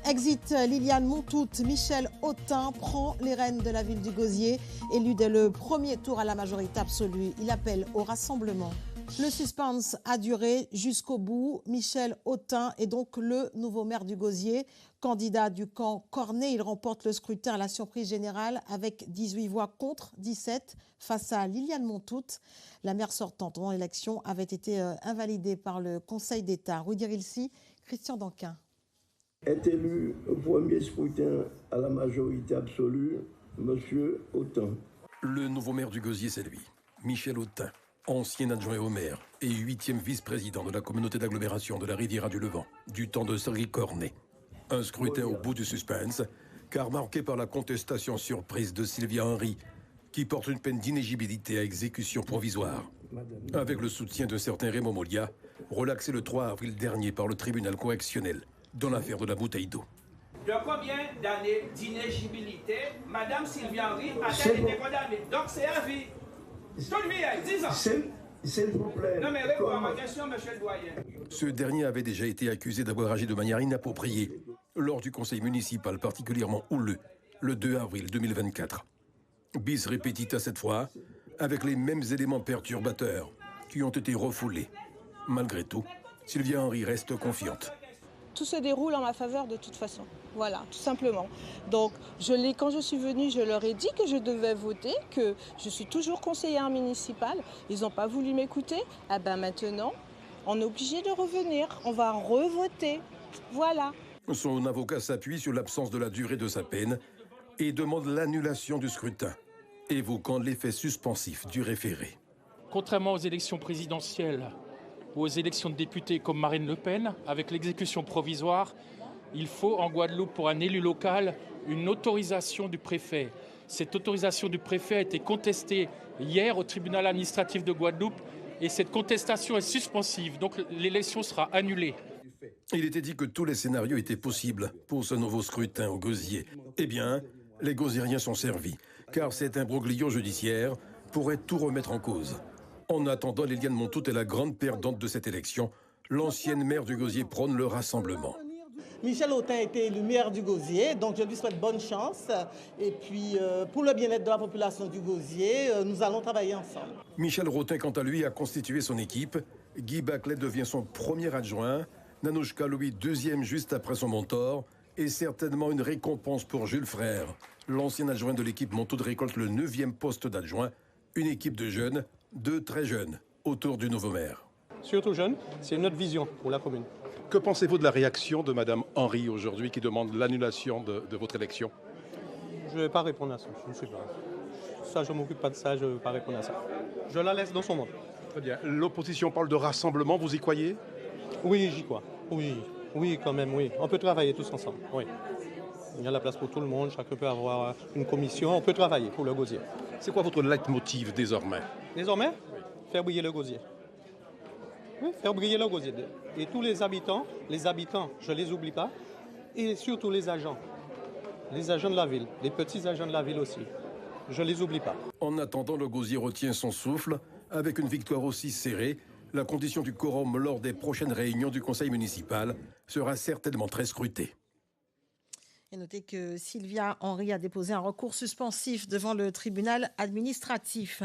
Exit Liliane Montout, Michel Autain prend les rênes de la ville du Gosier. Élu dès le premier tour à la majorité absolue, il appelle au rassemblement. Le suspense a duré jusqu'au bout. Michel Autain est donc le nouveau maire du Gosier. Candidat du camp Cornet, il remporte le scrutin à la surprise générale avec 18 voix contre 17 face à Liliane Montout. La maire sortante en élection avait été invalidée par le Conseil d'État. Rudy Rilsi, Christian Danquin. Est élu au premier scrutin à la majorité absolue, M. Autain. Le nouveau maire du Gosier, c'est lui, Michel Autain, ancien adjoint au maire et 8e vice-président de la communauté d'agglomération de la Riviera du Levant, du temps de Sergi Cornet. Un scrutin au bout du suspense, car marqué par la contestation surprise de Sylvia Henry, qui porte une peine d'inéligibilité à exécution provisoire. Avec le soutien d'un certain Raymond Molia, relaxé le 3 avril dernier par le tribunal correctionnel dans l'affaire de la bouteille d'eau. De combien d'années d'inéligibilité Madame Sylvia Henry a-t-elle été condamnée? Donc c'est à vie. Toute vie, 10 ans. S'il vous plaît. Non mais réponds à ma question, monsieur le doyen. Ce dernier avait déjà été accusé d'avoir agi de manière inappropriée lors du conseil municipal particulièrement houleux, le 2 avril 2024. Bis repetita cette fois, avec les mêmes éléments perturbateurs qui ont été refoulés. Malgré tout, Sylvia Henry reste confiante. Tout se déroule en ma faveur de toute façon. Voilà, tout simplement. Donc, quand je suis venue, je leur ai dit que je devais voter, que je suis toujours conseillère municipale. Ils n'ont pas voulu m'écouter. Ah ben maintenant, on est obligé de revenir. On va revoter. Voilà. Son avocat s'appuie sur l'absence de la durée de sa peine et demande l'annulation du scrutin, évoquant l'effet suspensif du référé. Contrairement aux élections présidentielles ou aux élections de députés comme Marine Le Pen, avec l'exécution provisoire, il faut en Guadeloupe, pour un élu local, une autorisation du préfet. Cette autorisation du préfet a été contestée hier au tribunal administratif de Guadeloupe et cette contestation est suspensive, donc l'élection sera annulée. Il était dit que tous les scénarios étaient possibles pour ce nouveau scrutin au Gosier. Eh bien, les Gosieriens sont servis, car cet imbroglio judiciaire pourrait tout remettre en cause. En attendant, Liliane Montout est la grande perdante de cette élection. L'ancienne maire du Gosier prône le rassemblement. Michel Autain a été élu maire du Gosier, donc je lui souhaite bonne chance. Et puis, pour le bien-être de la population du Gosier, nous allons travailler ensemble. Michel Autain, quant à lui, a constitué son équipe. Guy Baclet devient son premier adjoint. Nanouchka Louis, deuxième juste après son mentor. Et certainement une récompense pour Jules Frère. L'ancien adjoint de l'équipe Montout récolte le 9e poste d'adjoint. Une équipe de jeunes, de très jeunes, autour du nouveau maire. Surtout jeunes, c'est notre vision pour la commune. Que pensez-vous de la réaction de Mme Henry aujourd'hui qui demande l'annulation de votre élection? Je ne vais pas répondre à ça, je ne sais pas. Ça, je ne m'occupe pas de ça, je ne vais pas répondre à ça. Je la laisse dans son monde. Très bien. L'opposition parle de rassemblement, vous y croyez? Oui, j'y crois. Oui, quand même, oui. On peut travailler tous ensemble, oui. Il y a la place pour tout le monde, chacun peut avoir une commission, on peut travailler pour le Gosier. C'est quoi votre leitmotiv désormais? Désormais, faire briller le Gosier. Oui, faire briller le Gosier. Et tous les habitants, je ne les oublie pas, et surtout les agents de la ville, les petits agents de la ville aussi. Je ne les oublie pas. En attendant, le Gosier retient son souffle. Avec une victoire aussi serrée, la condition du quorum lors des prochaines réunions du conseil municipal sera certainement très scrutée. Et notez que Sylvia Henry a déposé un recours suspensif devant le tribunal administratif.